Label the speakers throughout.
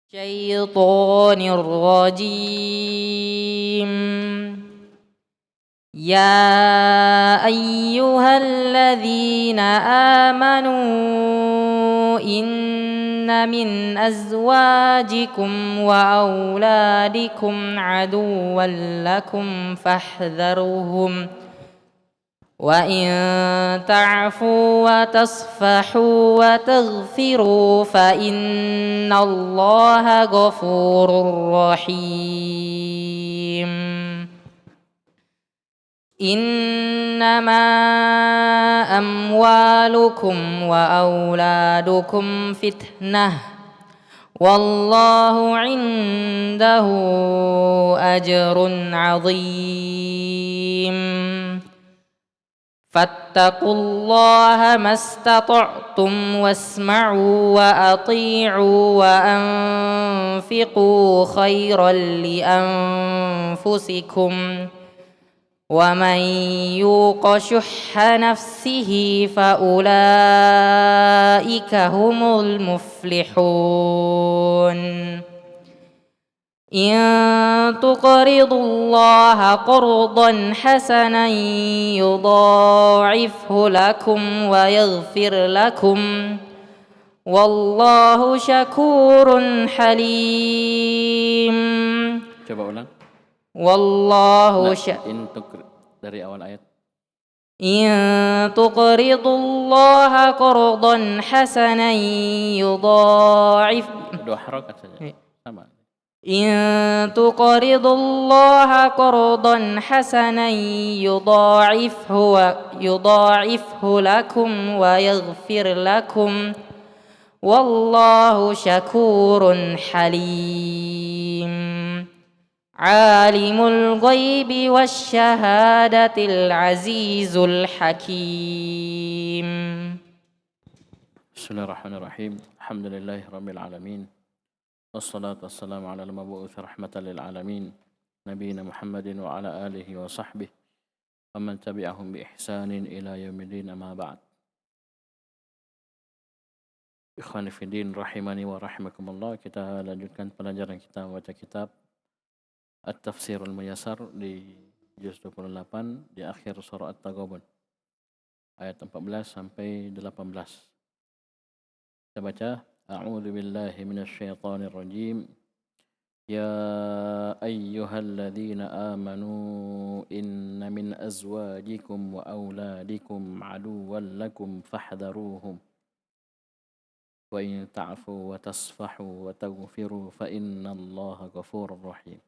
Speaker 1: الشيطان الرجيم. يا أيها الذين آمنوا إن من أزواجكم وأولادكم عدوا لكم فاحذروهم وإن تعفوا وتصفحوا وتغفروا فإن الله غفور رحيم. إنما أموالكم وأولادكم فتنة والله عنده أجر عظيم. فاتقوا الله ما استطعتم واسمعوا وأطيعوا وأنفقوا خيرا لأنفسكم ومن يوق شح نفسه فأولئك هم المفلحون. إن تقرضوا الله قرضا حسنا يضاعفه لكم ويغفر لكم والله شكور حليم.
Speaker 2: Coba ulang. Dari awal ayat.
Speaker 1: إن تقرضوا الله قرضا حسنا يضاعف.
Speaker 2: Dua harokat saja. Sama.
Speaker 1: إن تقرضوا الله قرضا حسنا يضاعفه لكم ويغفر لكم والله شكور حليم. عالم الغيب والشهادة العزيز الحكيم.
Speaker 2: بسم الله الرحمن الرحيم. الحمد لله رب العالمين. والصلاة والسلام على المبعوث رحمة للعالمين نبينا محمد وعلى آله وصحبه ومن تبعهم بإحسان إلى يوم الدين أما بعد. Ikhwani fiddin rahimani wa rahimakumullah. Kita lanjutkan pelajaran kita membaca kitab At-Tafsirul Muyassar di juz 28 di akhir surah At-Taghabun ayat 14 sampai 18. Kita baca A'udzu billahi minasyaitonir rajim. Ya ayyuhalladzina amanu inna min azwajikum wa auladikum aduwwan lakum fahdharuhum wa in ta'fu wa tasfahu wa taghfiru fa innallaha ghafurur rahim.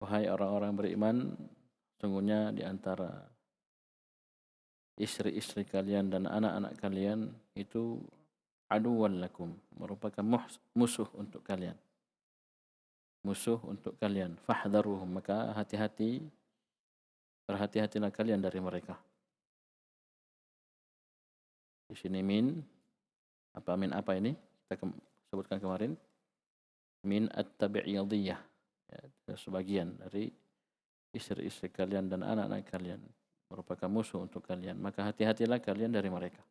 Speaker 2: Wahai orang-orang beriman, sungguhnya di antara istri-istri kalian dan anak-anak kalian itu aduwwan lakum, merupakan musuh untuk kalian. Musuh untuk kalian. Fahdharuhum, maka berhati-hatilah kalian dari mereka. Di sini min apa ini? Kita sebutkan kemarin. Min at-tabi'iyadiyah. Ya, sebagian dari istri-istri kalian dan anak-anak kalian merupakan musuh untuk kalian, maka hati-hatilah kalian dari mereka.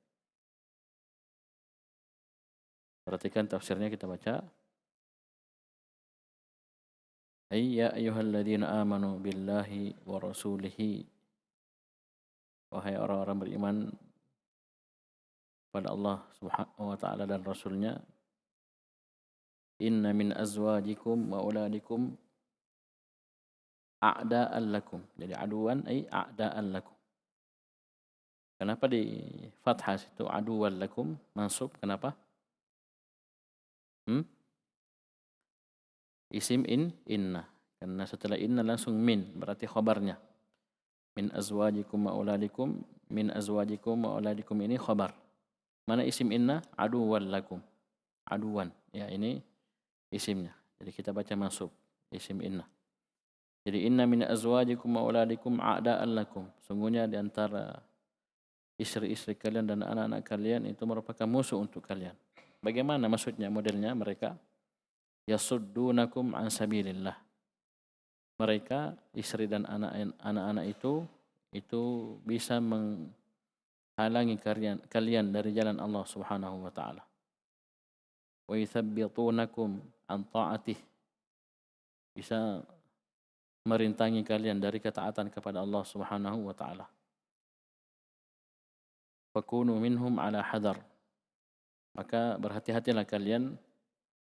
Speaker 2: Perhatikan tafsirnya, kita baca. Ya ayyuhalladzina amanu billahi wa rasulihi. Wahai orang-orang beriman pada Allah Subhanahu wa taala dan rasulnya. Inna min azwajikum wa auladikum a'da'an lakum. Jadi aduan ay a'da'an lakum. Kenapa di fathah situ aduwan lakum mansub? Kenapa? Isim inna. Karena setelah inna langsung min, berarti khabarnya. Min azwajikum wa auladikum. Min azwajikum wa auladikum ini khabar. Mana isim inna? Aduwan lakum. Aduwan. Ya, ini isimnya. Jadi kita baca mansub isim inna. Jadi inna min azwajikum wa auladikum a'da'an lakum. Sungguhnya di antara istri-istri kalian dan anak-anak kalian itu merupakan musuh untuk kalian. Bagaimana maksudnya, modelnya? Mereka yasuddunakum an sabilillah. Mereka, istri dan anak-anak itu bisa menghalangi kalian dari jalan Allah Subhanahu wa taala. wa yuthabbitunakum an ta'atih, bisa merintangi kalian dari ketaatan kepada Allah Subhanahu wa taala. Fakunu minhum ala hadar, maka berhati-hatilah kalian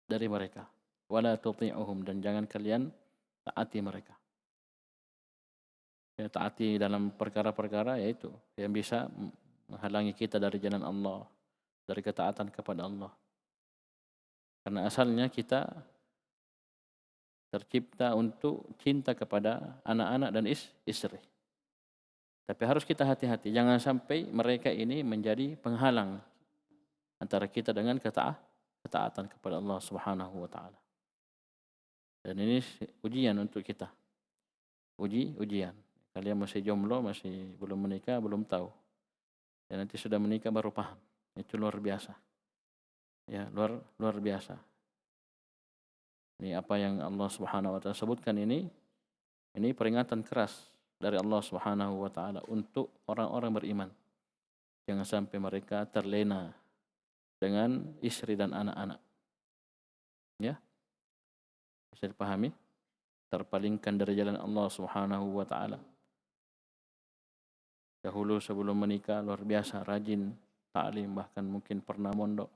Speaker 2: dari mereka. Wala tuti'uhum, dan jangan kalian taati mereka. Ya, taati dalam perkara-perkara yaitu yang bisa menghalangi kita dari jalan Allah, dari ketaatan kepada Allah. Karena asalnya kita tercipta untuk cinta kepada anak-anak dan istri. Tapi harus kita hati-hati, jangan sampai mereka ini menjadi penghalang antara kita dengan ketaatan kepada Allah Subhanahu wa taala. Dan ini ujian untuk kita. Ujian. Kalian masih jomblo, masih belum menikah, belum tahu. Dan nanti sudah menikah baru paham. Itu luar biasa. Ya, luar biasa. Ini apa yang Allah Subhanahu wa taala sebutkan ini peringatan keras dari Allah Subhanahu wa taala untuk orang-orang beriman. Jangan sampai mereka terlena dengan istri dan anak-anak. Ya. Bisa dipahami? Terpalingkan dari jalan Allah Subhanahu wa taala. Dahulu sebelum menikah luar biasa rajin ta'lim, bahkan mungkin pernah mondok.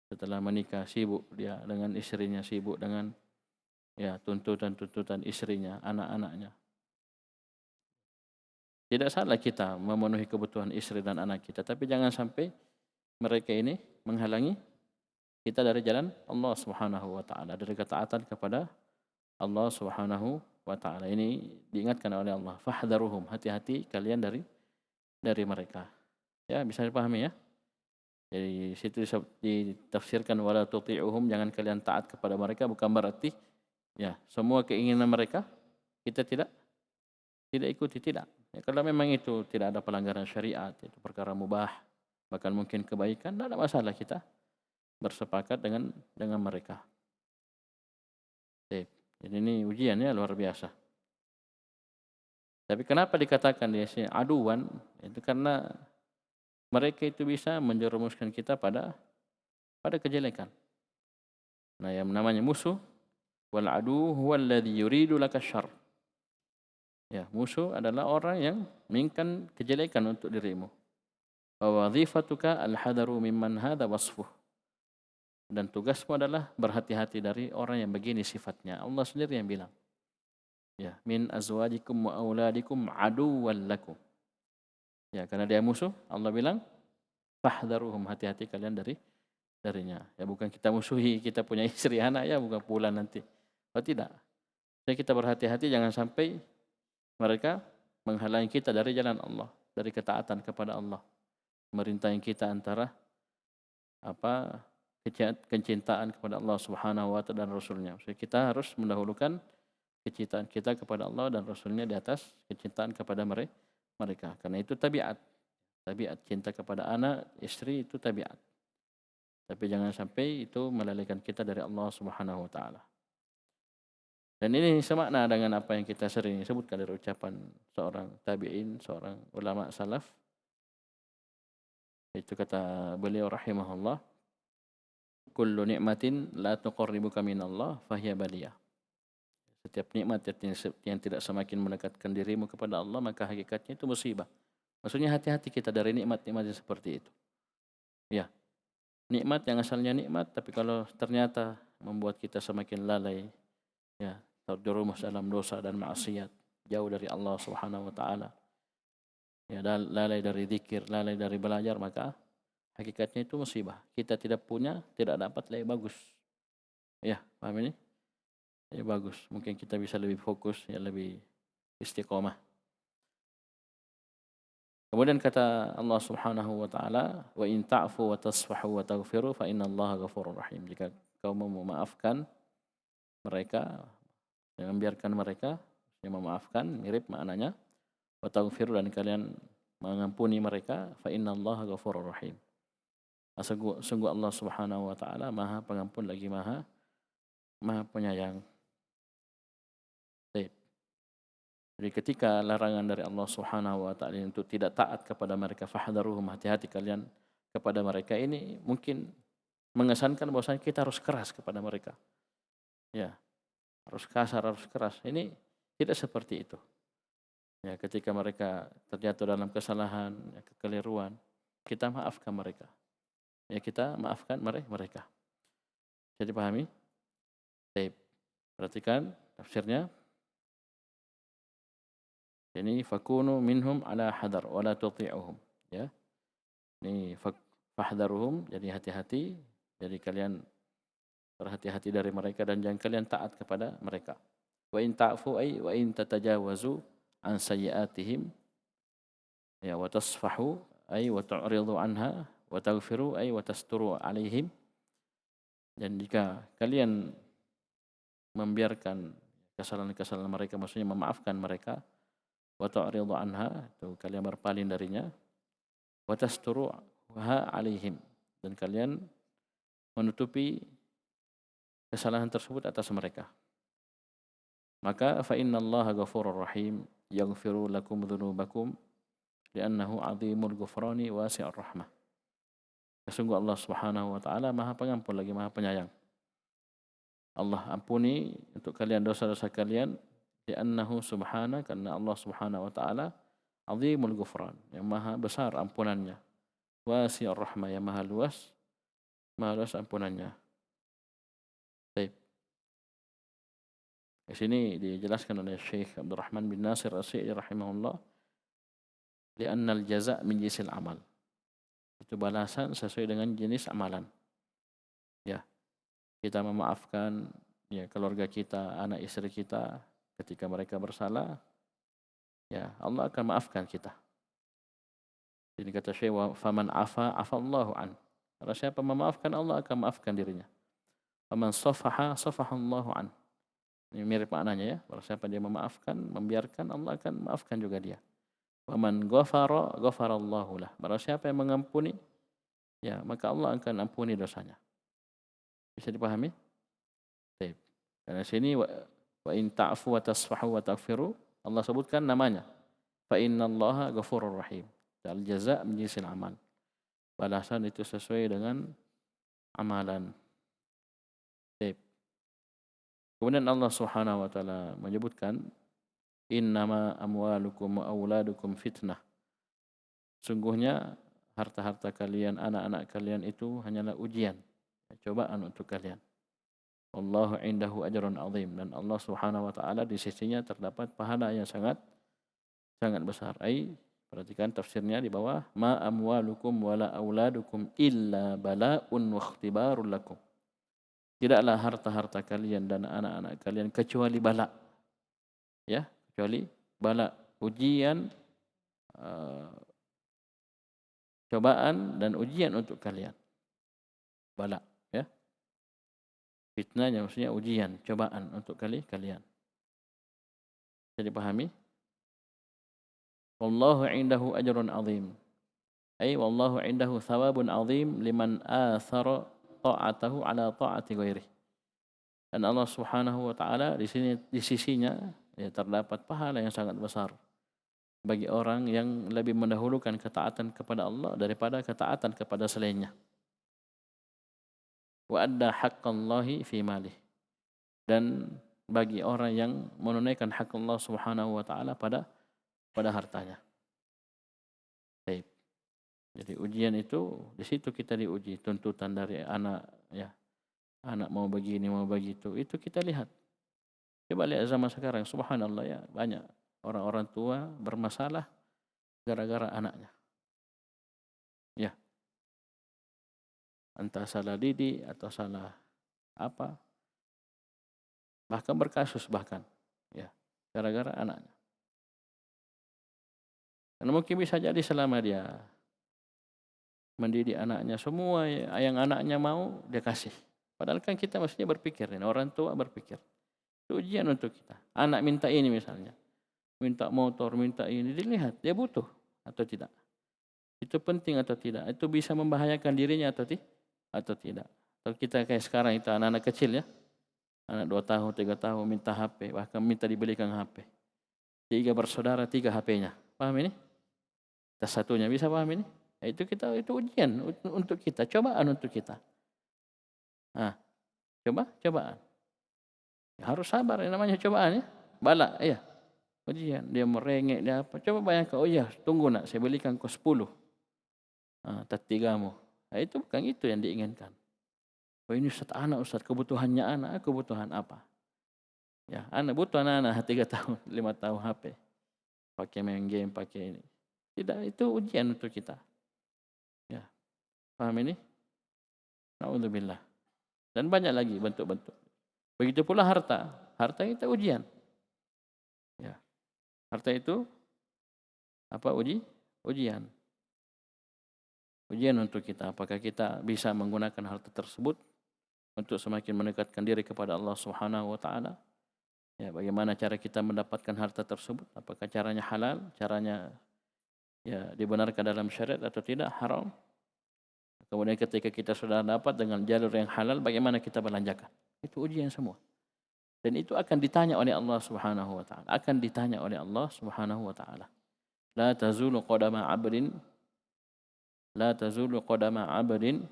Speaker 2: Setelah menikah sibuk dia dengan istrinya, sibuk dengan tuntutan istrinya, anak-anaknya. Tidak salah kita memenuhi kebutuhan istri dan anak kita, tapi jangan sampai mereka ini menghalangi kita dari jalan Allah Subhanahu wa taala, dari ketaatan kepada Allah Subhanahu wa taala. Ini diingatkan oleh Allah, fahdharuhum, hati-hati kalian dari mereka. Ya, bisa dipahami ya. Jadi situ ditafsirkan wala tuti'uhum, jangan kalian taat kepada mereka, bukan berarti ya semua keinginan mereka kita tidak ikuti, tidak. Ya, kalau memang itu tidak ada pelanggaran syariat, itu perkara mubah, bahkan mungkin kebaikan, tidak ada masalah kita bersepakat dengan mereka. Jadi ini ujiannya luar biasa. Tapi kenapa dikatakan di sini aduan? Itu karena mereka itu bisa menjerumuskan kita pada kejelekan. Nah, yang namanya musuh, wal adu huwal ladzi yuridu laka syarr. Ya, musuh adalah orang yang menginginkan kejelekan untuk dirimu. Wa wazifatuka al-hadaru mimman hadha wasfuh. Dan tugasmu adalah berhati-hati dari orang yang begini sifatnya. Allah sendiri yang bilang. Ya, min azwajikum wa auladikum aduwwan lakum. Ya, karena dia musuh, Allah bilang fahdharuhum, hati-hati kalian darinya. Ya, bukan kita musuhi, kita punya istri anak ya, bukan pula nanti. Oh tidak. Jadi kita berhati-hati jangan sampai mereka menghalangi kita dari jalan Allah, dari ketaatan kepada Allah. Merintangi kita antara kecintaan kepada Allah Subhanahu wa taala dan Rasulnya. Jadi kita harus mendahulukan kecintaan kita kepada Allah dan Rasulnya di atas kecintaan kepada mereka. Karena itu tabiat cinta kepada anak, istri itu tabiat. Tapi jangan sampai itu melalaikan kita dari Allah Subhanahu wa taala. Dan ini semakna dengan apa yang kita sering sebutkan dari ucapan seorang tabi'in, seorang ulama salaf. Itu kata beliau rahimahullah, kullu ni'matin la tuqarribuka minallah fahiya baliyah. Setiap nikmat yang tidak semakin mendekatkan dirimu kepada Allah, maka hakikatnya itu musibah. Maksudnya hati-hati kita dari nikmat-nikmat yang seperti itu. Ya, nikmat yang asalnya nikmat, tapi kalau ternyata membuat kita semakin lalai, ya, terjerumus dalam dosa dan maksiat, jauh dari Allah Subhanahu wa taala. Ya, lalai dari zikir, lalai dari belajar, maka hakikatnya itu musibah. Kita tidak dapat lebih bagus. Ya, paham ini? Ya bagus, mungkin kita bisa lebih fokus, ya lebih istiqomah. Kemudian kata Allah Subhanahu wa taala, wa in ta'fu wa tasfahu wa taghfiru fa innallaha ghafurur rahim. Jika kau mau memaafkan mereka, jangan biarkan mereka, yang memaafkan mirip maknanya, wa taghfiru, dan kalian mengampuni mereka, fa innallaha ghafurur rahim. Sungguh Allah Subhanahu wa taala Maha Pengampun lagi Maha Penyayang. Jadi ketika larangan dari Allah Subhanahu wa taala untuk tidak taat kepada mereka, fahdharuhum, hati-hati kalian kepada mereka, ini mungkin mengesankan bahwasanya kita harus keras kepada mereka. Ya, harus kasar, harus keras. Ini tidak seperti itu. Ya, ketika mereka terjatuh dalam kesalahan, ya, kekeliruan, kita maafkan mereka. Ya, kita maafkan mereka. Jadi pahami? Baik. Perhatikan tafsirnya. Ini fakunu minhum ala hadar wala tuti'uhum. Ya. Ini fahdaruhum, jadi hati-hati. Jadi kalian berhati-hati dari mereka dan jangan kalian taat kepada mereka. Wa in ta'fu ay wa in tatajawazu an sayyi'atihim, ya, wa tasfahu ay wa tu'ridu anha wa taghfiru ay wa tasturu alaihim. Dan jika kalian membiarkan kesalahan-kesalahan mereka, maksudnya memaafkan mereka, wa tu'ridu anha, itu kalian berpaling darinya, wa tasturuha alaihim, dan kalian menutupi kesalahan tersebut atas mereka, maka fa innallaha ghafurur rahim yaghfiru lakum dzunubakum li'annahu 'azimul ghufrani wasi'ur rahmah. Sesungguhnya Allah Subhanahu wa taala Maha Pengampun lagi Maha Penyayang. Allah ampuni untuk kalian dosa-dosa kalian, li'annahu subhana, karena Allah Subhanahu wa taala 'azimul ghufran, yang maha besar ampunannya, wasi'ur rahmah, yang maha luas ampunannya. Baik. Di sini dijelaskan oleh Syekh Abdurrahman bin Nasir As-Sa'di rahimahullah, li'annal jaza' min jinsil amal. Itu balasan sesuai dengan jenis amalan. Ya, kita memaafkan, ya, keluarga kita, anak istri kita ketika mereka bersalah, ya, Allah akan maafkan kita. Ini kata Syekh, wa faman afa afallahu an. Kalau siapa memaafkan, Allah akan maafkan dirinya. Faman safaha safahallahu an. Ini mirip maknanya, ya. Kalau siapa dia memaafkan, membiarkan, Allah akan maafkan juga dia. Waman ghafara ghafarallahu lah. Barang siapa yang mengampuni, ya, maka Allah akan ampuni dosanya. Bisa dipahami? Baik. Karena sini wa in ta'fu wa tasfahu wa taghfiru, Allah sebutkan namanya. Fa innallaha ghafurur rahim. Al jaza' min jinsil amal. Balasan itu sesuai dengan amalan. Baik. Kemudian Allah Subhanahu wa taala menyebutkan, innama amwalukum wa auladukum fitnah. Sungguhnya harta-harta kalian, anak-anak kalian itu hanyalah ujian, cobaan untuk kalian. Wallahu indahu ajrun azim, dan Allah Subhanahu wa taala di sisinya terdapat pahala yang sangat besar. Perhatikan tafsirnya di bawah, ma amwalukum wala auladukum illa bala'un wa ikhtibarul lakum. Tidaklah harta-harta kalian dan anak-anak kalian kecuali bala. Ya, kecuali bala, ujian, cobaan dan ujian untuk kalian. Bala, ya. Fitnahnya maksudnya ujian, cobaan untuk kalian. Jadi pahami? Wallahu indahu ajrun azim. Wallahu indahu thawabun azim liman athara ta'atahu ala ta'ati ghairihi. Dan Allah Subhanahu wa taala di sini, di sisinya, ya, terdapat pahala yang sangat besar bagi orang yang lebih mendahulukan ketaatan kepada Allah daripada ketaatan kepada selainnya. Wa adda haqqallahi fi malih. Dan bagi orang yang menunaikan hak Allah Subhanahu wa taala pada hartanya. Baik. Jadi ujian itu di situ kita diuji, tuntutan dari anak, ya. Anak mau begini, mau begitu, itu kita lihat. Coba lihat zaman sekarang, subhanallah, ya, banyak orang-orang tua bermasalah gara-gara anaknya. Ya. Entah salah didik atau salah apa. Bahkan berkasus ya, gara-gara anaknya. Karena mungkin bisa jadi selama dia mendidik anaknya, semua yang anaknya mau dia kasih. Padahal kan kita mestinya berpikir, orang tua berpikir, itu ujian untuk kita. Anak minta ini misalnya, minta motor, minta ini, dilihat dia butuh atau tidak. Itu penting atau tidak, itu bisa membahayakan dirinya atau tidak. Atau kita kayak sekarang itu anak-anak kecil, ya, anak 2 tahun, 3 tahun minta HP, bahkan minta dibelikan HP. 3 bersaudara, 3 HP-nya. Paham ini? Satunya bisa paham ini? Itu ujian untuk kita, cobaan untuk kita. Ah, cobaan. Harus sabar, yang namanya cobaan ya. Bala, iya. Ujian, dia merengek, dia apa. Coba bayangkan, oh iya, tunggu nak, saya belikan kau 10. Tatigamu. Nah, itu bukan itu yang diinginkan. Oh ini Ustaz, kebutuhannya anak, kebutuhan apa? Ya, anak butuh anak 3 tahun, 5 tahun HP. Pakai main game, pakai ini. Tidak, itu ujian untuk kita. Ya, paham ini? Na'udzubillah. Dan banyak lagi bentuk-bentuk. Begitu pula harta. Harta itu ujian. Ya. Harta itu apa ujian. Ujian untuk kita. Apakah kita bisa menggunakan harta tersebut untuk semakin mendekatkan diri kepada Allah Subhanahu wa taala? Ya, bagaimana cara kita mendapatkan harta tersebut? Apakah caranya halal? Caranya ya dibenarkan dalam syariat atau tidak? Haram? Kemudian ketika kita sudah dapat dengan jalur yang halal, bagaimana kita belanjakan? Itu ujian semua. Dan itu akan ditanya oleh Allah Subhanahu wa taala. Akan ditanya oleh Allah Subhanahu wa taala. La tazulu qadama 'abdin la tazulu qadama 'abdin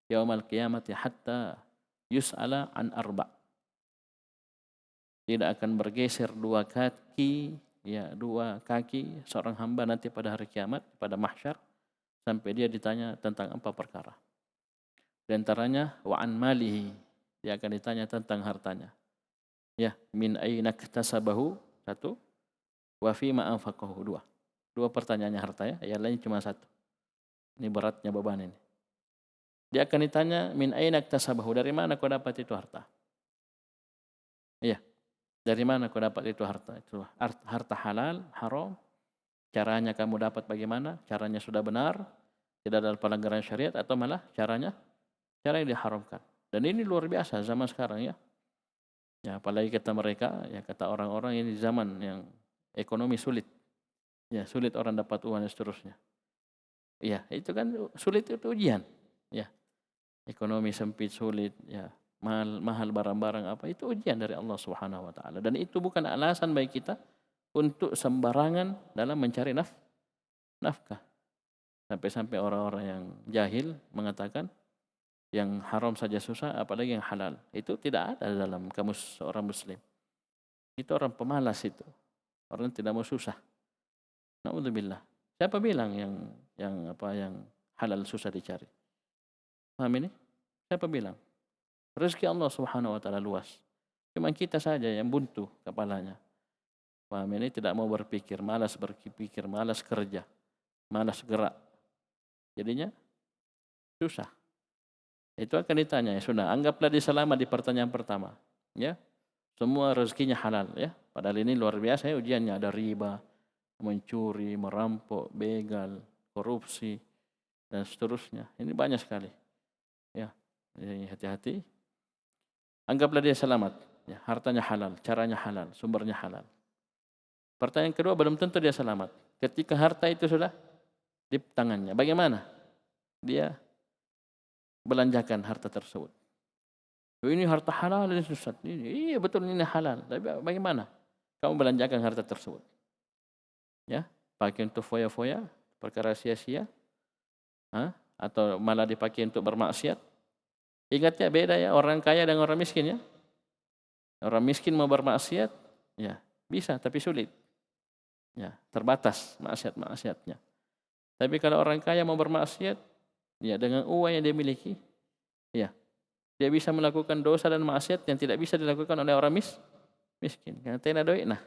Speaker 2: yaumal qiyamati hatta yus'ala an arba'. Tidak akan bergeser dua kaki seorang hamba nanti pada hari kiamat, pada mahsyar, sampai dia ditanya tentang 4 perkara. Di antaranya wa an malihi, dia akan ditanya tentang hartanya. Ya, min aina iktasabahu, 1, wa fima anfaqahu, 2. 2 pertanyaannya harta ya, yang lain cuma 1. Ini beratnya beban ini. Dia akan ditanya min aina iktasabahu, dari mana kau dapat itu harta? Iya, dari mana kau dapat itu harta? Itu harta halal, haram. Caranya kamu dapat bagaimana? Caranya sudah benar, tidak ada pelanggaran syariat, atau malah cara yang diharamkan. Dan ini luar biasa zaman sekarang ya. Ya, apalagi kata mereka, ya kata orang-orang ini zaman yang ekonomi sulit. Ya, sulit orang dapat uang dan seterusnya. Ya, itu kan sulit, itu ujian. Ya, ekonomi sempit, sulit, ya, mahal barang-barang apa, itu ujian dari Allah Subhanahu wa taala. Dan itu bukan alasan bagi kita untuk sembarangan dalam mencari nafkah. Sampai-sampai orang-orang yang jahil mengatakan yang haram saja susah, apalagi yang halal. Itu tidak ada dalam kamus seorang muslim. Itu orang pemalas itu. Orang tidak mau susah. Na'udzubillah. Siapa bilang yang halal susah dicari? Paham ini? Siapa bilang? Rezeki Allah Subhanahu wa taala luas. Cuma kita saja yang buntu kepalanya. Paham ini? Tidak mau berpikir, malas berpikir, malas kerja, malas gerak. Jadinya susah. Itu akan ditanya, ya sudah, anggaplah dia selamat di pertanyaan pertama. Ya. Semua rezekinya halal ya. Padahal ini luar biasa ya ujiannya, ada riba, mencuri, merampok, begal, korupsi dan seterusnya. Ini banyak sekali. Ya. Jadi hati-hati. Anggaplah dia selamat, ya, hartanya halal, caranya halal, sumbernya halal. Pertanyaan kedua, belum tentu dia selamat. Ketika harta itu sudah di tangannya, bagaimana dia belanjakan harta tersebut? Ini harta halal, ini Ustaz. Iya betul, ini halal. Tapi bagaimana kamu belanjakan harta tersebut? Ya, pakai untuk foya-foya, perkara sia-sia, atau malah dipakai untuk bermaksiat? Ingat ya, beda ya orang kaya dengan orang miskin ya. Orang miskin mau bermaksiat, ya bisa tapi sulit. Ya, terbatas maksiat-maksiatnya. Tapi kalau orang kaya mau bermaksiat, ya dengan uang yang dia miliki, ya dia bisa melakukan dosa dan maksiat yang tidak bisa dilakukan oleh orang miskin. Karena tidak ada duit. Nah,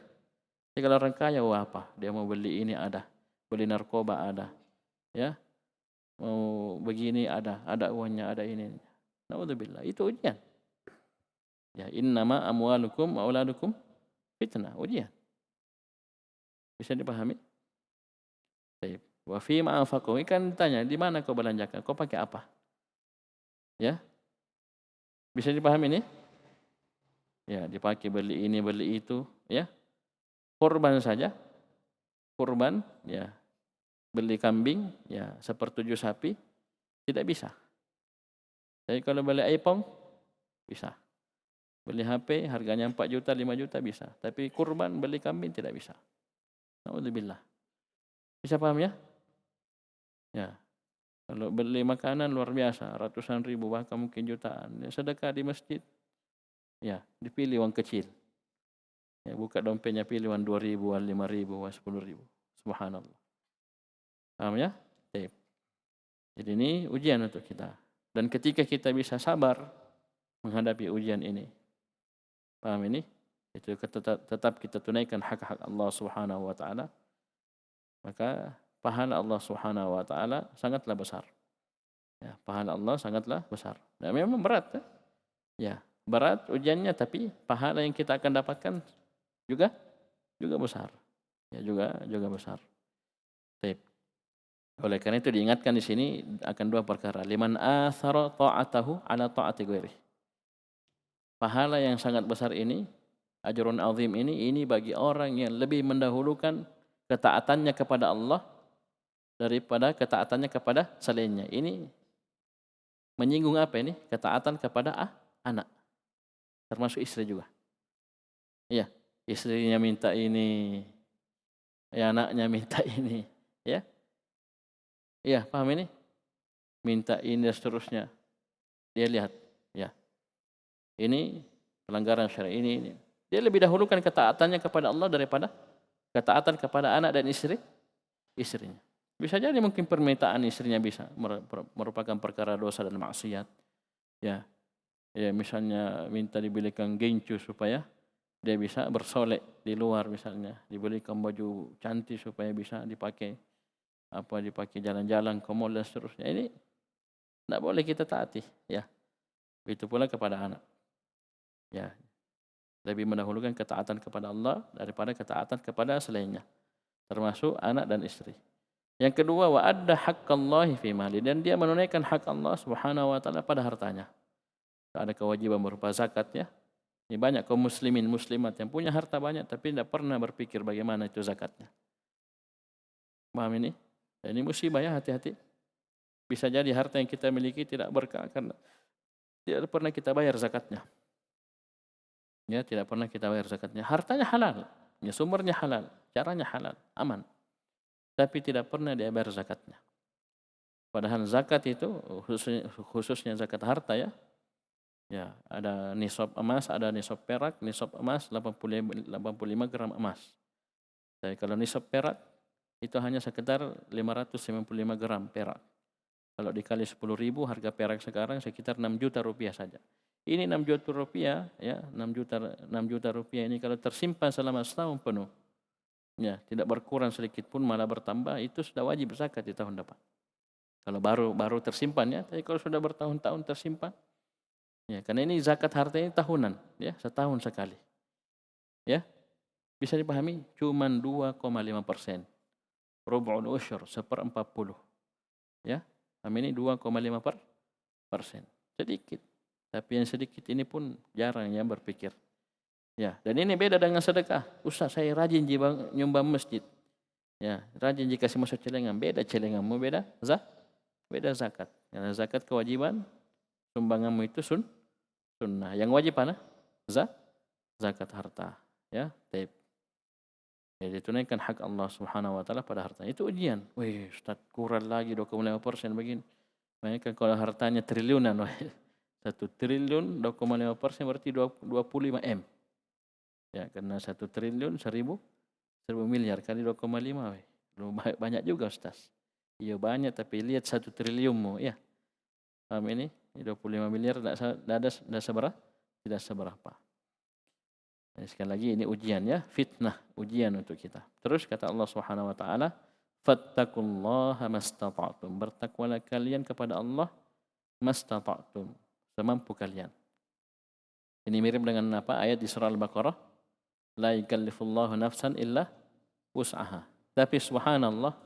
Speaker 2: jadi kalau orang kaya, apa? Dia mau beli ini ada, beli narkoba ada, ya, mau begini ada uangnya, ada ini. Na'udzubillah, itu ujian. Ya, innama amwalukum wa auladukum fitnah, ujian. Bisa dipahami? Baik. Wa fi ma anfaqu, kan ditanya, di mana kau belanjakan? Kau pakai apa? Ya. Bisa dipahami ini? Ya, dipakai beli ini, beli itu, ya. Kurban saja. Kurban, ya. Beli kambing, ya, 1/7 sapi, tidak bisa. Tapi kalau beli iPhone, bisa. Beli HP harganya 4 juta, 5 juta bisa. Tapi kurban beli kambing tidak bisa. Na'udzubillah. Bisa paham ya? Ya. Kalau beli makanan luar biasa, ratusan ribu bahkan mungkin jutaan. Ya, sedekah di masjid, ya dipilih uang kecil. Ya, buka dompetnya pilih uang 2.000, uang 5.000, uang 10.000. Subhanallah. Paham ya? Baik. Jadi ini ujian untuk kita. Dan ketika kita bisa sabar menghadapi ujian ini, paham ini? Itu tetap kita tunaikan hak-hak Allah Subhanahu wa taala, maka pahala Allah Subhanahu wa taala sangatlah besar. Ya, pahala Allah sangatlah besar. Dan memang berat ya. Ya, berat ujiannya tapi pahala yang kita akan dapatkan juga besar. Ya, juga besar. Baik. Oleh karena itu diingatkan di sini akan dua perkara. Liman athara ta'atahu ala ta'ati ghairi. Pahala yang sangat besar ini, ajrun azim ini bagi orang yang lebih mendahulukan ketaatannya kepada Allah daripada ketaatannya kepada selainnya. Ini menyinggung apa ini? Ketaatan kepada anak, termasuk istri juga. Iya, istrinya minta ini, ya anaknya minta ini, ya. Iya, paham ini? Minta ini dan seterusnya. Dia lihat, ya. Ini pelanggaran syariat ini. Dia lebih dahulukan ketaatannya kepada Allah daripada ketaatan kepada anak dan istrinya. Bisa jadi mungkin permintaan istrinya bisa merupakan perkara dosa dan maksiat. Ya, ya misalnya minta dibelikan gencu supaya dia bisa bersolek di luar misalnya, dibelikan baju cantik supaya bisa dipakai jalan-jalan ke mall dan seterusnya. Ini tidak boleh kita taati, ya. Begitu pula kepada anak. Ya, lebih mendahulukan ketaatan kepada Allah daripada ketaatan kepada selainnya, termasuk anak dan istri. Yang kedua, wa adda haqqallahi fi mali, dan dia menunaikan hak Allah Subhanahu wa taala pada hartanya. Ada kewajiban berupa zakat ya. Ini banyak kaum muslimin muslimat yang punya harta banyak tapi tidak pernah berpikir bagaimana itu zakatnya. Paham ini? Dan ini musibah ya, hati-hati. Bisa jadi harta yang kita miliki tidak berkah karena tidak pernah kita bayar zakatnya. Ya, tidak pernah kita bayar zakatnya. Hartanya halal, ya sumbernya halal, caranya halal, aman. Tapi tidak pernah dia bayar zakatnya. Padahal zakat itu khususnya zakat harta ya. Ya, ada nisab emas, ada nisab perak. Nisab emas 85 gram emas. Jadi kalau nisab perak itu hanya sekitar 555 gram perak. Kalau dikali 10.000 harga perak sekarang sekitar 6 juta rupiah saja. Ini 6 juta rupiah ya, 6 juta rupiah ini kalau tersimpan selama setahun penuh, ya, tidak berkurang sedikit pun malah bertambah, itu sudah wajib zakat di tahun depan. Kalau baru tersimpan ya, tapi kalau sudah bertahun-tahun tersimpan, ya, karena ini zakat harta ini tahunan, ya, setahun sekali. Ya, bisa dipahami, cuma 2,5%. Rub'ul usyur, 1/40. Ya, kami ini 2,5%. Sedikit. Tapi yang sedikit ini pun jarang yang berpikir. Ya, dan ini beda dengan sedekah. Ustaz, saya rajin nyumbang masjid. Ya, rajin jika kasih masuk celengan, beda celenganmu, beda zakat. Karena zakat kewajiban, sumbanganmu itu sunnah. Yang wajib mana? Zakat harta. Ya, taib. Jadi tunaikan hak Allah Subhanahu wa taala pada harta. Itu ujian. Wih, Ustaz, kurang lagi 2,5% begini. Bayangkan kalau hartanya triliunan, 1 triliun 2,5% berarti 25 M. Ya, karena 1 triliun 1000 miliar kali 2,5. Banyak juga Ustaz. Iya banyak, tapi lihat 1 triliunmu ya. Paham ini? 25 miliar tidak seberapa. Nah, sekali lagi ini ujian ya, fitnah, ujian untuk kita. Terus kata Allah Subhanahu wa taala, fattaqullaha mastata'tum. Bertakwalah kalian kepada Allah mastata'tum, semampu kalian. Ini mirip dengan apa? Ayat di surah Al-Baqarah, la yukallifullahu nafsan illa wus'aha. Tapi subhanallah,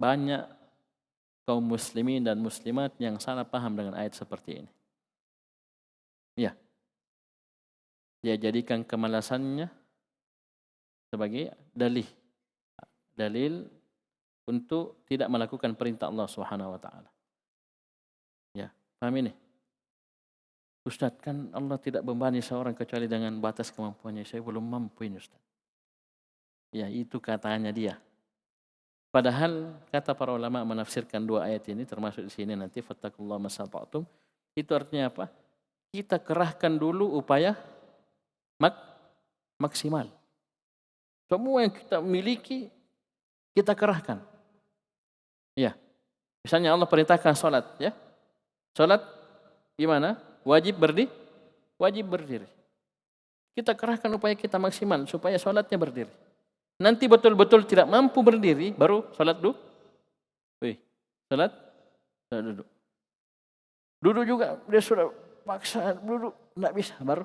Speaker 2: banyak kaum muslimin dan muslimat yang salah paham dengan ayat seperti ini. Ya, dia jadikan kemalasannya sebagai dalil untuk tidak melakukan perintah Allah Subhanahu wa taala. Ya, paham ini? Ustaz, kan Allah tidak membebani seorang kecuali dengan batas kemampuannya. Saya belum mampu ini, Ustaz. Ya, itu katanya dia. Padahal kata para ulama menafsirkan dua ayat ini termasuk di sini nanti fattaqullaha mastata'tum, itu artinya apa? Kita kerahkan dulu upaya maksimal. Semua yang kita miliki kita kerahkan. Ya. Misalnya Allah perintahkan salat, ya. Salat gimana? Wajib berdiri. Kita kerahkan upaya kita maksimal supaya salatnya berdiri. Nanti betul-betul tidak mampu berdiri baru salat dulu. Salat duduk. Duduk juga dia sudah paksa duduk, enggak bisa, baru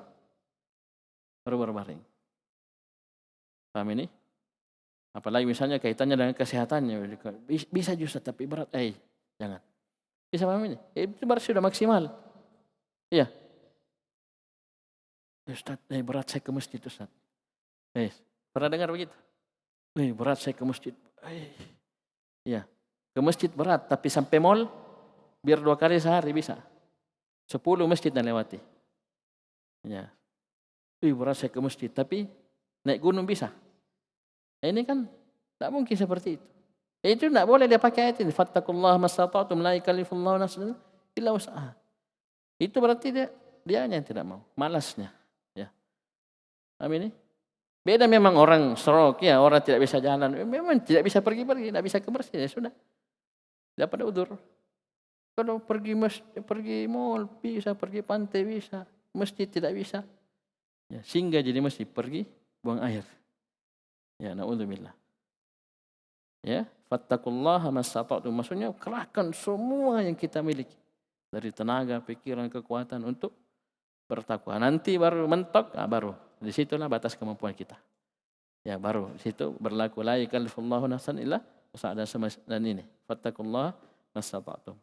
Speaker 2: berbaring. Paham ini? Apalagi misalnya kaitannya dengan kesehatannya, bisa juga tapi berat, jangan. Bisa paham ini? Itu baru sudah maksimal. Iya. Ustaz, berat saya ke masjid Ustaz. Pernah dengar begitu? Berat saya ke masjid. Iya. Ke masjid berat, tapi sampai mall biar 2 kali sehari bisa. 10 masjid dan lewati. Ya. Berat saya ke masjid, tapi naik gunung bisa. Ini kan tak mungkin seperti itu. Itu tidak boleh dia pakai ayat ini. Fattaqullaha mastata'tum la yukallifullahu nafsan illa wus'aha. Itu berarti dia yang tidak mau, malasnya. Ya. Amin. Beda memang orang stroke, ya, orang tidak bisa jalan, memang tidak bisa pergi-pergi, tidak bisa ke masjid, ya sudah. Tidak pada udzur. Kalau pergi mall bisa, pergi pantai bisa, masjid tidak bisa. Ya, singgah jadi masjid, pergi buang air. Ya, naudzubillah. Ya, fattaqullaha mastata'tum, maksudnya kerahkan semua yang kita miliki dari tenaga, pikiran, kekuatan untuk bertakwa. Nanti baru mentok, baru di situlah batas kemampuan kita. Ya, baru di situ berlaku la yukallifullahu nafsan illa wus'aha, dan ini fattaqullaha mastata'tum.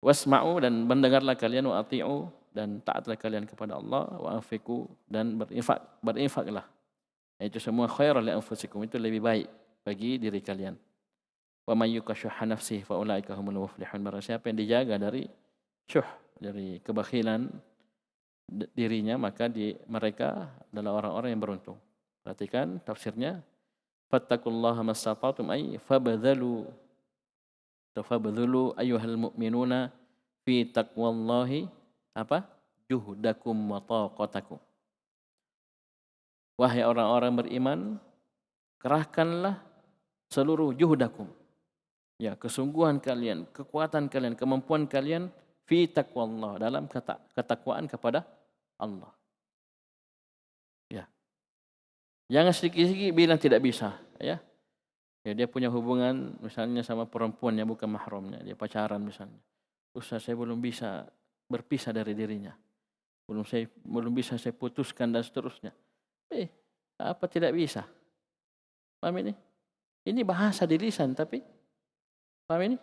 Speaker 2: Wasma'u, dan mendengarlah kalian, wa ati'u, dan taatlah kalian kepada Allah, wa anfiqu, dan berinfaklah. Itu semua khairul li anfusikum, itu lebih baik bagi diri kalian. Wa may yukashuha nafsihi fa ulaika humul muflihun. Barang siapa yang dijaga dari dari kebakhilan dirinya, maka mereka adalah orang-orang yang beruntung. Perhatikan tafsirnya. Fattaqullaha mastata'tum ay fabadhalu ayyuhal mu'minuna fi taqwallahi juhdakum wa taqatakum. Wahai orang-orang beriman, kerahkanlah seluruh juhdakum, ya, kesungguhan kalian, kekuatan kalian, kemampuan kalian, fi taqwallah, dalam ketakwaan kepada Allah. Ya. Jangan sedikit-sedikit bilang tidak bisa, ya. Ya, dia punya hubungan misalnya sama perempuan yang bukan mahramnya, dia pacaran misalnya. Ustaz, saya belum bisa berpisah dari dirinya. Belum bisa saya putuskan dan seterusnya. Apa tidak bisa? Paham ini? Ini bahasa di lisan, tapi paham ini?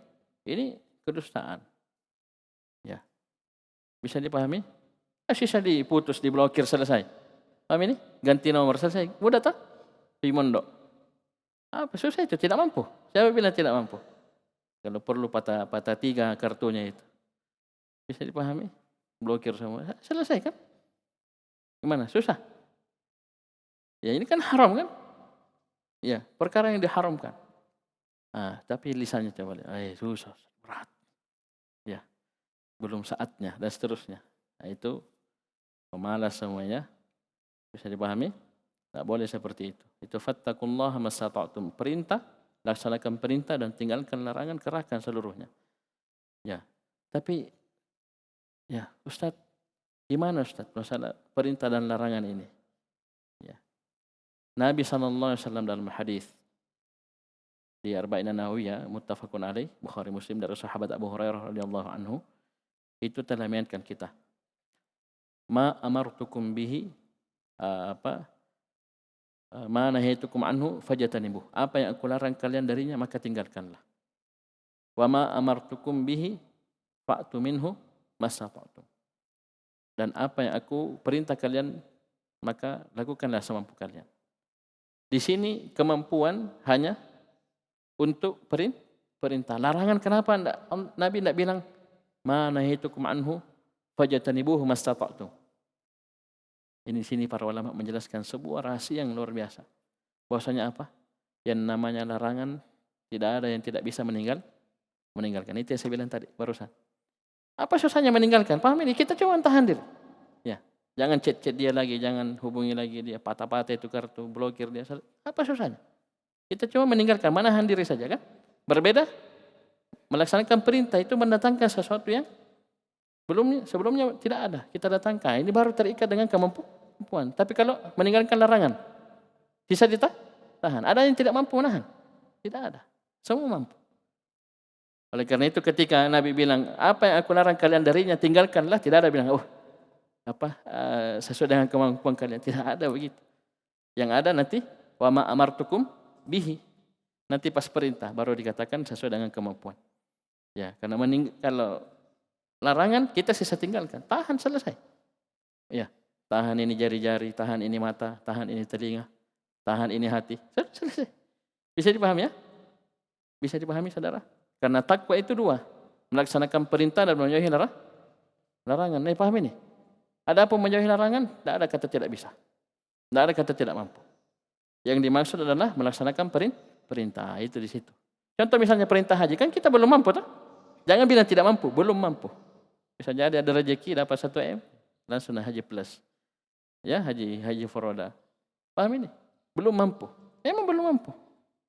Speaker 2: Ini kedustaan. Ya. Bisa dipahami? Sisa diputus, diblokir, selesai. Paham ini? Ganti nomor, selesai. Mudah tak? Di mondok. Apa susah itu? Tidak mampu. Siapa bilang tidak mampu? Kalau perlu patah 3 kartunya itu. Bisa dipahami? Blokir semua. Selesai kan? Gimana? Susah? Ya, ini kan haram kan? Ya, perkara yang diharamkan. Tapi lisannya coba lihat. Susah, berat. Ya, belum saatnya dan seterusnya. Itu pemalas semuanya. Bisa dipahami? Tak boleh seperti itu. Itu fattaqullaha mastata'tum. Perintah, laksanakan perintah dan tinggalkan larangan, kerahkan seluruhnya. Ya. Tapi ya, Ustaz, gimana Ustaz masalah perintah dan larangan ini? Ya. Nabi sallallahu alaihi wasallam dalam hadis di Arba'in An-Nawawiyah muttafaqun alaih, Bukhari Muslim, dari sahabat Abu Hurairah radhiyallahu anhu, itu telah mengingatkan kita. Ma amartukum bihi ma nahaitukum anhu fajtanibuh. Apa yang aku larang kalian darinya maka tinggalkanlah. Wa ma amartukum bihi fa'tu minhu mastata'tum. Dan apa yang aku perintah kalian maka lakukanlah semampu kalian. Di sini kemampuan hanya untuk perintah. Larangan kenapa Nabi tidak bilang ma nahaitukum anhu fajtanibuh mastata'tum. Ini sini para ulama menjelaskan sebuah rahasia yang luar biasa. Bahwasanya apa? Yang namanya larangan tidak ada yang tidak bisa meninggalkan. Itu yang saya bilang tadi barusan. Apa susahnya meninggalkan? Paham ini? Kita cuma tahan diri. Ya, jangan chat dia lagi, jangan hubungi lagi dia, patah-patah itu kartu, blokir dia. Apa susahnya? Kita cuma meninggalkan, menahan diri saja kan? Berbeda melaksanakan perintah itu mendatangkan sesuatu yang sebelumnya tidak ada. Kita datangkan. Ini baru terikat dengan kemampuan. Tapi kalau meninggalkan larangan, bisa ditahan. Ada yang tidak mampu menahan? Tidak ada. Semua mampu. Oleh karena itu ketika Nabi bilang, apa yang aku larang kalian darinya, tinggalkanlah. Tidak ada bilang, sesuai dengan kemampuan kalian. Tidak ada begitu. Yang ada nanti, wa ma amartukum bihi. Nanti pas perintah baru dikatakan sesuai dengan kemampuan. Ya, karena kalau larangan kita sisa tinggalkan, tahan selesai. Ya, tahan ini jari-jari, tahan ini mata, tahan ini telinga, tahan ini hati. Selesai. Bisa dipahami ya? Bisa dipahami saudara? Karena takwa itu dua, melaksanakan perintah dan menjauhi larangan. Paham ini? Ada apa menjauhi larangan? Tidak ada kata tidak bisa. Tidak ada kata tidak mampu. Yang dimaksud adalah melaksanakan perintah, itu di situ. Contoh misalnya perintah haji, kan kita belum mampu tak? Jangan bilang tidak mampu, belum mampu. Bisa jadi ada rezeki dapat 1 M, langsung haji plus. Ya, haji furoda. Paham ini? Belum mampu. Memang belum mampu.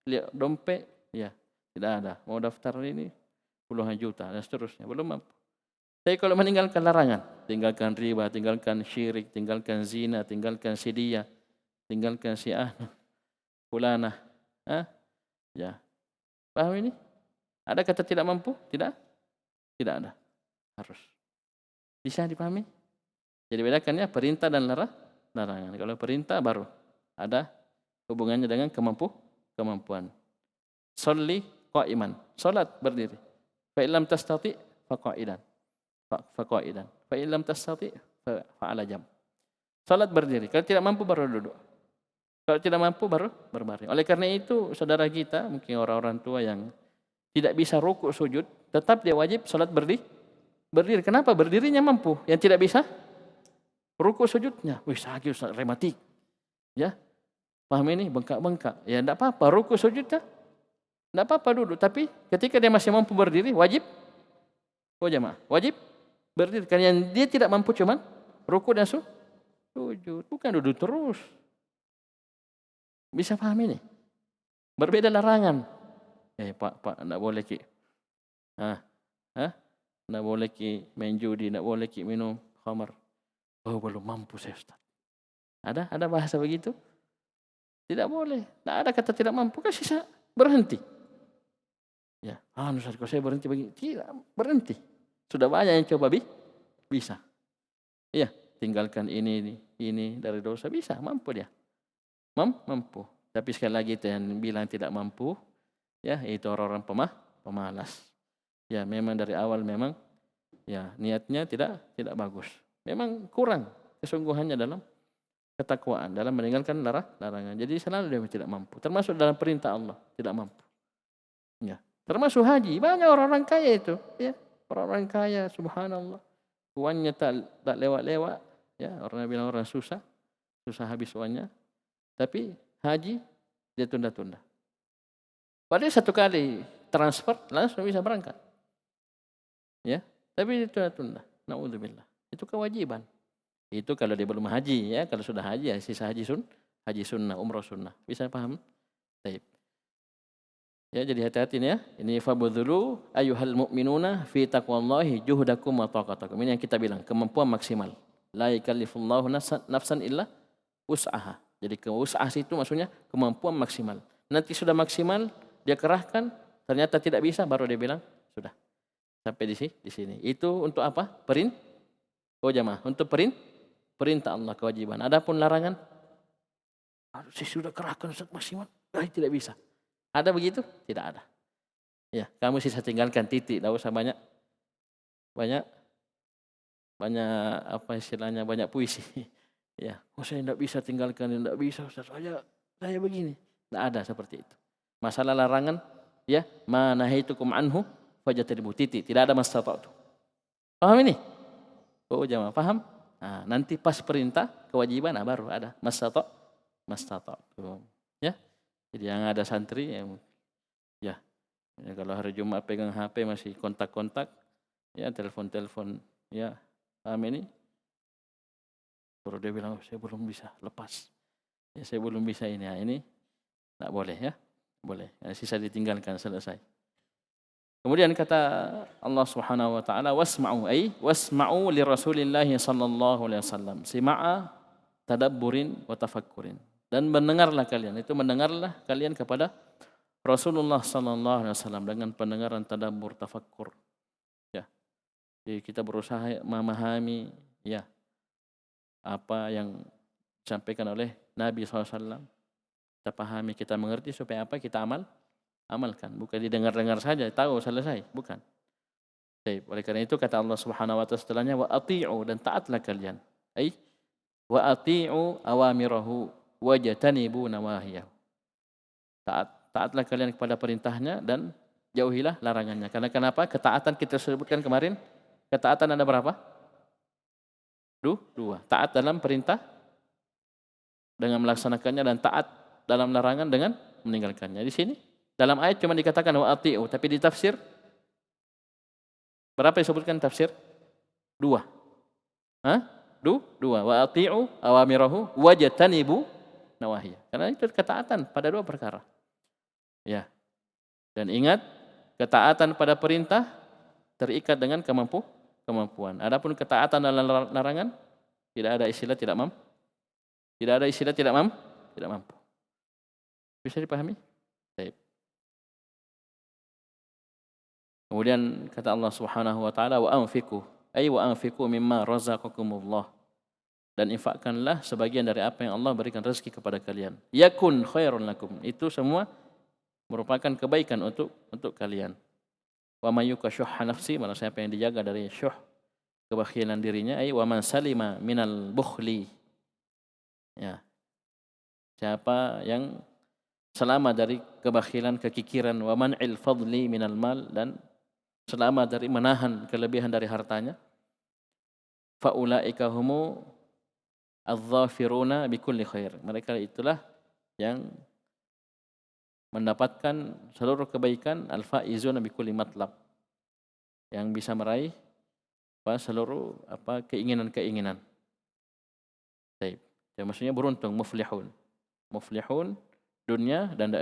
Speaker 2: Lihat dompet, ya tidak ada. Mau daftar ini puluhan juta dan seterusnya, belum mampu. Tapi kalau meninggalkan larangan, tinggalkan riba, tinggalkan syirik, tinggalkan zina, tinggalkan sidia, tinggalkan fulana, ya, paham ini? Ada kata tidak mampu? Tidak ada. Harus. Bisa dipahami? Jadi bedakannya perintah dan larangan. Kalau perintah baru ada hubungannya dengan kemampuan. Sholli qa'iman. Salat berdiri. Fa illam tastati fa qa'idan. Fa illam tastati fa ala jam. Salat berdiri. Kalau tidak mampu baru duduk. Kalau tidak mampu baru berbaring. Oleh karena itu saudara kita, mungkin orang-orang tua yang tidak bisa rukuk sujud, tetap dia wajib salat berdiri. Kenapa? Berdirinya mampu. Yang tidak bisa rukuk sujudnya. Wih, sakit Ustaz, rematik. Ya. Paham ini? Bengkak-bengkak. Ya tidak apa-apa, rukuk sujudnya tidak apa-apa duduk. Tapi ketika dia masih mampu berdiri, wajib. Jamaah, wajib berdiri. Karena yang dia tidak mampu cuman rukuk dan sujud. Bukan duduk terus. Bisa paham ini? Berbeda larangan. Pak, tidak boleh ki. Tidak boleh ki main judi, tidak boleh ki minum khamar. Oh, belum mampu saya Ustaz. Ada bahasa begitu? Tidak boleh. Tidak ada kata tidak mampu. Kan sisa berhenti. Ya, Ustaz, kalau saya berhenti begini. Tidak, berhenti. Sudah banyak yang coba bisa. Iya, tinggalkan ini dari dosa. Bisa, mampu dia. Mampu. Tapi sekali lagi itu yang bilang tidak mampu, ya itu orang-orang pemalas. Ya memang dari awal memang ya niatnya tidak bagus. Memang kurang kesungguhannya dalam ketakwaan, dalam meninggalkan larangan. Jadi selalu dia tidak mampu. Termasuk dalam perintah Allah tidak mampu. Ya, termasuk haji, banyak orang-orang kaya itu, ya. Orang-orang kaya subhanallah. Uangnya tak lewat-lewat, ya. Orang bilang orang susah habis uangnya. Tapi haji dia tunda-tunda. Padahal 1 kali transfer langsung bisa berangkat. Ya, tapi dia tunda-tunda. Naudzubillah. Itu kewajiban. Itu kalau dia belum haji, ya. Kalau sudah haji ya sisa haji sunnah, umrah sunnah. Bisa paham? Baik. Ya, jadi hati-hati nih ya. Ini fabudhulu ayyuhal mu'minuna fi taqwallahi juhdakum wa taqatakum. Ini yang kita bilang, kemampuan maksimal. La yakallifullahu nafsan illa wus'aha. Jadi usaha itu maksudnya kemampuan maksimal. Nanti sudah maksimal, dia kerahkan, ternyata tidak bisa, baru dia bilang, sudah. Sampai di sini. Itu untuk apa? Jamaah, untuk perintah Allah, kewajiban. Adapun larangan, saya sudah kerahkan maksimal, tidak bisa. Ada begitu? Tidak ada. Ya, kamu sisa tinggalkan titik, tidak usah banyak apa istilahnya, banyak puisi. Ya, saya tidak bisa tinggalkan, tidak bisa Ustaz, saya begini. Tidak ada seperti itu. Masalah larangan, ya, ma nahaitukum anhu fajtanibuh, titik, tidak ada mastata'tu. Paham ini? Jamaah, paham? Nah, nanti pas perintah kewajiban baru ada mastata'tu. Ya. Jadi yang ada santri ya, ya kalau hari Jumat pegang HP masih kontak-kontak, ya telepon-telepon, ya paham ini? Baru dia bilang, saya belum bisa lepas, ya saya belum bisa ini, ya ini tak boleh ya, boleh. Ya, sisa ditinggalkan selesai. Kemudian kata Allah Subhanahu wa taala, wasma'u li Rasulillah sallallahu alaihi wasallam. Sima'a tadabburin wa tafakkurin. Dan mendengarlah kalian, itu mendengarlah kalian kepada Rasulullah sallallahu alaihi wasallam dengan pendengaran tadabbur, tafakkur. Ya. Jadi kita berusaha memahami ya apa yang disampaikan oleh Nabi SAW. Kita pahami, kita mengerti supaya apa? Kita amalkan. Bukan didengar-dengar saja, tahu selesai. Bukan. Baik, oleh karena itu kata Allah Subhanahu wa taala setelahnya, wa ati'u, dan taatlah kalian. Wa ati'u awamirahu wajtanibu nawahiyahu. Taatlah kalian kepada perintahnya dan jauhilah larangannya. Karena kenapa? Ketaatan kita sebutkan kemarin, ketaatan ada berapa? Dua. Taat dalam perintah dengan melaksanakannya, dan taat dalam larangan dengan meninggalkannya. Di sini dalam ayat cuma dikatakan wa ati'u, tapi di tafsir berapa disebutkan tafsir? Dua. Dua. Wa ati'u awamirahu wajtanibu nawahiyah. Karena itu ketaatan pada dua perkara. Ya. Dan ingat, ketaatan pada perintah terikat dengan kemampuan. Adapun ketaatan dalam larangan tidak ada istilah tidak mampu. Tidak ada istilah tidak mampu. Bisa dipahami? Baik. Kemudian kata Allah Subhanahu wa taala, wa anfiqu mimma razaqakumullah. Dan infakkanlah sebagian dari apa yang Allah berikan rezeki kepada kalian. Yakun khairun lakum. Itu semua merupakan kebaikan untuk kalian. Wa may yukashuhha nafsi, mana siapa yang dijaga dari syuh, kebakhilan dirinya, wa man salima minal bukhli. Ya. Siapa yang selamat dari kebakhilan, kekikiran, wa man'il fadli minal mal, dan selamat dari menahan kelebihan dari hartanya. Fa ulaika humu adz-dzafiruna bikulli khair. Mereka itulah yang mendapatkan seluruh kebaikan, al-faizuna bikulli matlab, yang bisa meraih seluruh keinginan-keinginan. Baik. Ya, maksudnya beruntung, muflihun dunia dan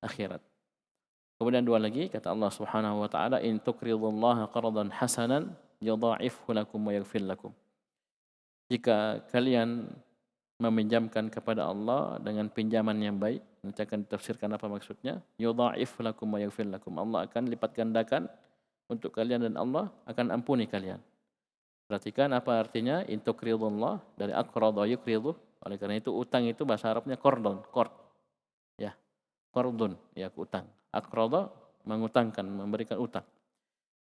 Speaker 2: akhirat. Kemudian dua lagi kata Allah Subhanahu wa taala, in tuqridullaha qardan hasanan yudha'ifhu lakum wa yaghfir lakum. Jika kalian meminjamkan kepada Allah dengan pinjaman yang baik, nanti akan ditafsirkan apa maksudnya, yudha'ifhu lakum wa yaghfir lakum. Allah akan lipat gandakan untuk kalian dan Allah akan ampuni kalian. Perhatikan apa artinya in tuqridullah, dari aqrada yuqridu. Oleh karena itu utang itu bahasa Arabnya qardun, ya. Qardun, ya utang. Aqrada mengutangkan, memberikan utang.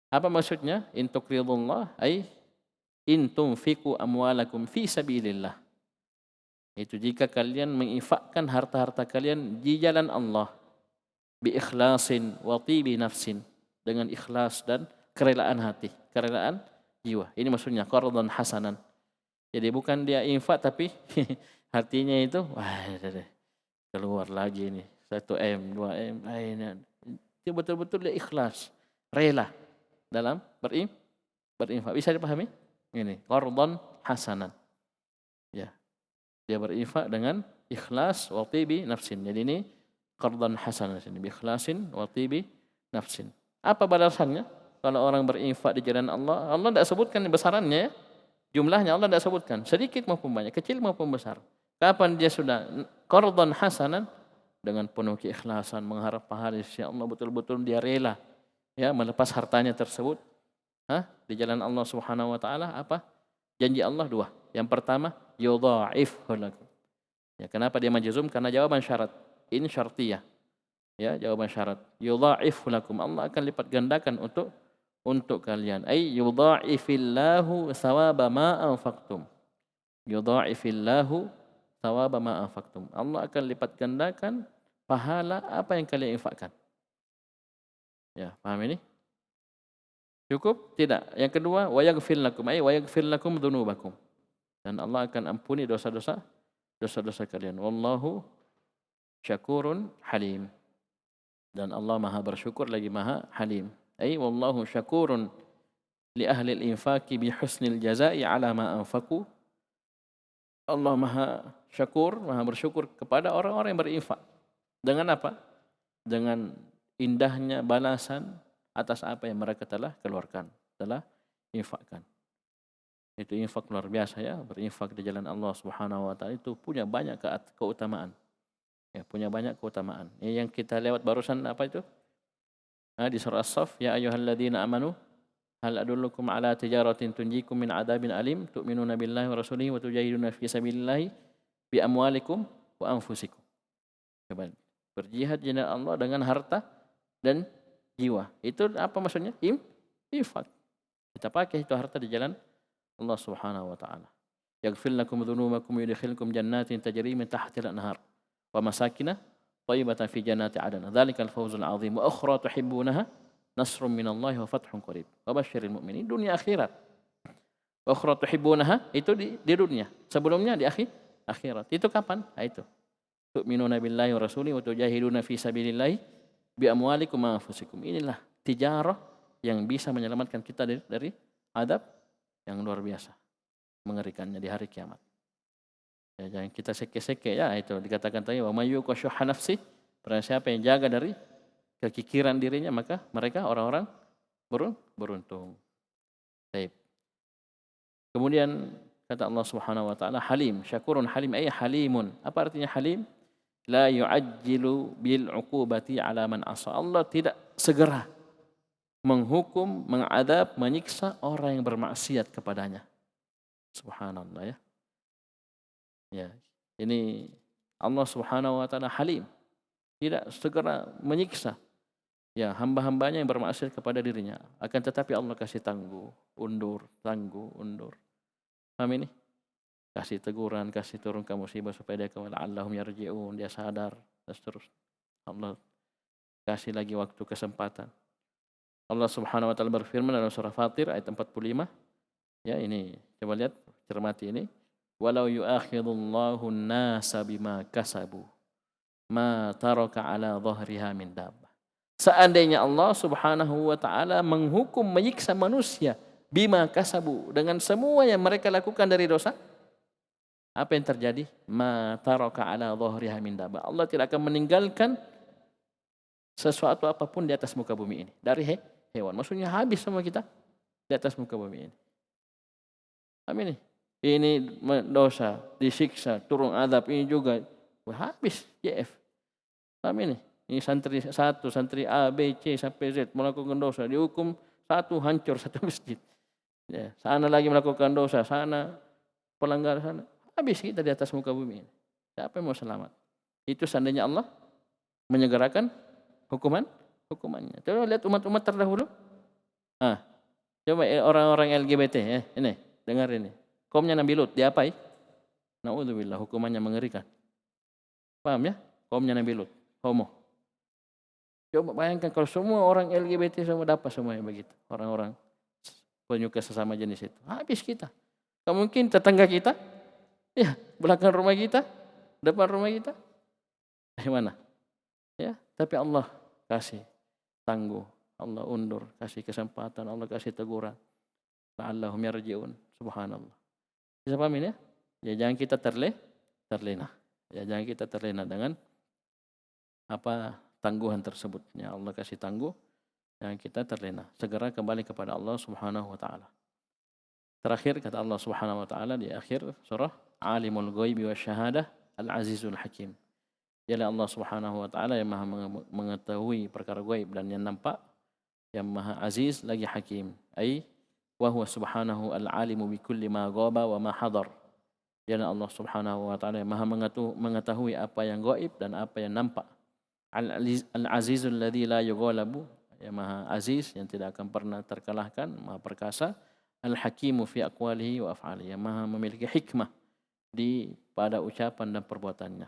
Speaker 2: Apa maksudnya? In tuqridullah ay in tunfiqu amwalakum fi sabilillah. Itu jika kalian menginfakkan harta-harta kalian di jalan Allah, bi ikhlasin wa tibi nafsin, dengan ikhlas dan kerelaan hati, kerelaan jiwa. Ini maksudnya qardan hasanan. Jadi bukan dia infak tapi hatinya itu keluar lagi nih 1M, 2M, itu betul-betul dia ikhlas, rela dalam berinfak. Bisa dipahami? Ini qardan hasanan. Ya. Dia berinfak dengan ikhlas wa tibi nafsin. Jadi ini qardan hasanan, ini bi ikhlasin wa tibi nafsin. Apa balasannya? Kalau orang berinfak di jalan Allah, Allah tidak sebutkan besarannya ya. Jumlahnya Allah tidak sebutkan, sedikit maupun banyak, kecil maupun besar. Kapan dia sudah qardan hasanan, dengan penuh keikhlasan, mengharap pahala insya Allah, betul-betul dia rela ya melepas hartanya tersebut di jalan Allah Subhanahu wa taala. Apa janji Allah? Dua. Yang pertama, yudha'ifhu lakum. Ya, kenapa dia majzum? Karena jawaban syarat. Ini syartiyah. Ya, jawaban syarat. Yudha'ifhu lakum. Allah akan lipat gandakan untuk kalian. Ay yudha'ifillahu thawaba ma anfaqtum. Yudha'ifillahu thawaba ma anfaqtum. Allah akan lipat gandakan pahala apa yang kalian infakkan. Ya, paham ini? Cukup? Tidak. Yang kedua, wa yaghfir lakum, ay wa yaghfir lakum dzunubakum. Dan Allah akan ampuni dosa-dosa kalian. Wallahu syakurun halim. Dan Allah Maha bersyukur lagi Maha halim. Ai wallahu syakurun li ahli al-infaqi bi husnil jazaa'i ala ma anfaqu. Allah Maha syakur, Maha bersyukur kepada orang-orang yang berinfak. Dengan apa? Dengan indahnya balasan atas apa yang mereka telah keluarkan, telah infakkan. Itu infak luar biasa ya, berinfak di jalan Allah Subhanahu wa taala itu punya banyak keutamaan. Ya, punya banyak keutamaan. Yang kita lewat barusan apa itu? Di surah As-Saff, ya ayyuhalladzina amanu hal adullukum ala tijaratin tunjikum min adabin alim tu'minuna billahi wa rasulihi wa tujahiduna fi sabilillahi bi amwalikum wa anfusikum. Coba berjihad di jalan Allah dengan harta dan jiwa. Itu apa maksudnya? Infak. Kita pakai itu harta di jalan Allah Subhanahu wa taala. Yaghfir lakum dzunubakum wa yudkhilkum jannatin tajri min tahtiha al-anhar wa masakin thayyibatan fi jannati 'adn. Dzalikal fawzul 'adzim wa ukhra tuhibbunaha nasrun minallahi wa fathun qarib. Wa basyiril mu'minin dunia akhirat. Wa ukhra tuhibbunaha itu di dunia. Sebelumnya di akhirat. Itu kapan? Itu. Tu'minuna billahi wa rasulihi wa tujahiduna fi sabilillahi bi amwalikum wa anfusikum. Inilah tijarah yang bisa menyelamatkan kita dari adab yang luar biasa, mengerikannya di hari kiamat. Ya, jangan kita seke-seke ya, itu dikatakan tadi wa may yuqashuha nafsi, barang siapa yang jaga dari kekikiran dirinya maka mereka orang-orang beruntung. Baik. Kemudian kata Allah Subhanahu wa taala halim, syakurun halim ay halimun. Apa artinya halim? La yu'ajjilu bil 'uqubati 'ala man 'asa. Allah tidak segera menghukum, mengadab, menyiksa orang yang bermaksiat kepadanya. Subhanallah ya. Ya, ini Allah Subhanahu wa taala halim, tidak segera menyiksa ya hamba-hambanya yang bermaksiat kepada dirinya. Akan tetapi Allah kasih tangguh, undur. Paham ini? Kasih teguran, kasih turunkan musibah supaya dia la'allahum yarji'un, dia sadar dan seterusnya. Allah kasih lagi waktu kesempatan. Allah Subhanahu wa taala berfirman dalam surah Fatir ayat 45. Ya, ini coba lihat, cermati ini. Walau yu'akhidullahu an-nasa bima kasabu ma taraka ala dhahriha min dabbah. Seandainya Allah Subhanahu wa taala menghukum, menyiksa manusia bima kasabu, dengan semua yang mereka lakukan dari dosa, apa yang terjadi? Ma taraka ala dhahriha min dabbah. Allah tidak akan meninggalkan sesuatu apapun di atas muka bumi ini dari hewan. Maksudnya habis semua kita di atas muka bumi ini. Amin. Ini dosa, disiksa, turun azab, ini juga habis JF. Amin. Ini santri satu, santri A, B, C sampai Z melakukan dosa, dihukum satu, hancur satu masjid. Ya, sana lagi melakukan dosa, sana pelanggar, sana habis kita di atas muka bumi ini. Siapa yang mau selamat? Itu seandainya Allah menyegerakan hukumannya. Coba lihat umat-umat terdahulu. Coba orang-orang LGBT ya, ini dengar ini. Kaumnya Nabi Lut diapai? Naudzubillah, hukumannya mengerikan. Paham ya? Kaumnya Nabi Lut, homo. Coba bayangkan kalau semua orang LGBT semua dapat semuanya begitu. Orang-orang penyuka sesama jenis itu. Habis kita. Tak mungkin tetangga kita, ya belakang rumah kita, depan rumah kita. Gimana? Ya, tapi Allah kasih tangguh, Allah undur, kasih kesempatan, Allah kasih teguran. La'allahum yarji'un. Subhanallah. Bisa paham ini ya? Ya jangan kita terlena. Ya jangan kita terlena dengan apa tangguhan tersebut. Ya Allah kasih tangguh, jangan kita terlena. Segera kembali kepada Allah Subhanahu wa taala. Terakhir kata Allah Subhanahu wa taala di akhir surah, Alimul Ghaibi Wasyahadah Al-Azizul Hakim. Dialah Allah Subhanahu wa taala yang Maha mengetahui perkara gaib dan yang nampak, yang Maha Aziz lagi Hakim. Ai wa huwa subhanahu al-alimu bi kulli ma ghaba wa ma hadar. Dialah Allah Subhanahu wa taala yang Maha mengetahui apa yang gaib dan apa yang nampak. Al-Azizul ladzi la yughalabu, yang Maha Aziz yang tidak akan pernah terkalahkan, Maha perkasa. Al-Hakimu fi aqwalihi wa af'alihi, yang Maha memiliki hikmah pada ucapan dan perbuatannya.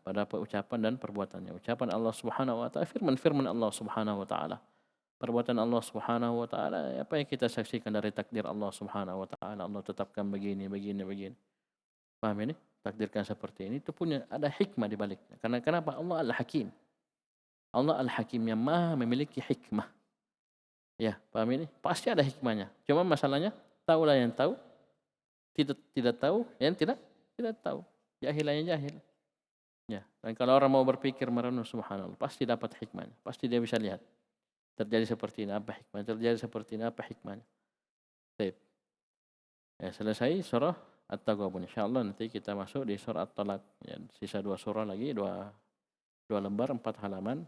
Speaker 2: Pada ucapan dan perbuatannya. Ucapan Allah Subhanahu wa taala, firman Allah Subhanahu wa taala. Perbuatan Allah Subhanahu wa taala, apa yang kita saksikan dari takdir Allah Subhanahu wa taala. Allah tetapkan begini. Paham ini? takdirkan seperti ini, itu punya ada hikmah di baliknya. Karena kenapa? Allah Al-Hakim. Allah Al-Hakim yang maha memiliki hikmah. Ya, paham ini? Pasti ada hikmahnya. Cuma masalahnya, tahulah yang tahu, tidak tahu, yang tidak tahu. Jahilannya jahil. Ya, dan kalau orang mau berpikir merenung, subhanallah, pasti dapat hikmahnya. Pasti dia bisa lihat. Terjadi seperti ini, apa hikmahnya? Terjadi seperti ini, apa hikmahnya? Baik. Ya, selesai surah At-Taghabun. InsyaAllah nanti kita masuk di surah At-Talaq. Ya, sisa 2 surah lagi, 2 lembar, 4 halaman.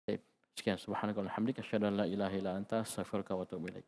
Speaker 2: Baik. Sekian. Subhanakallahumma wa bihamdika asyhadu an la ilaha illa anta astaghfiruka wa atubu ilaik.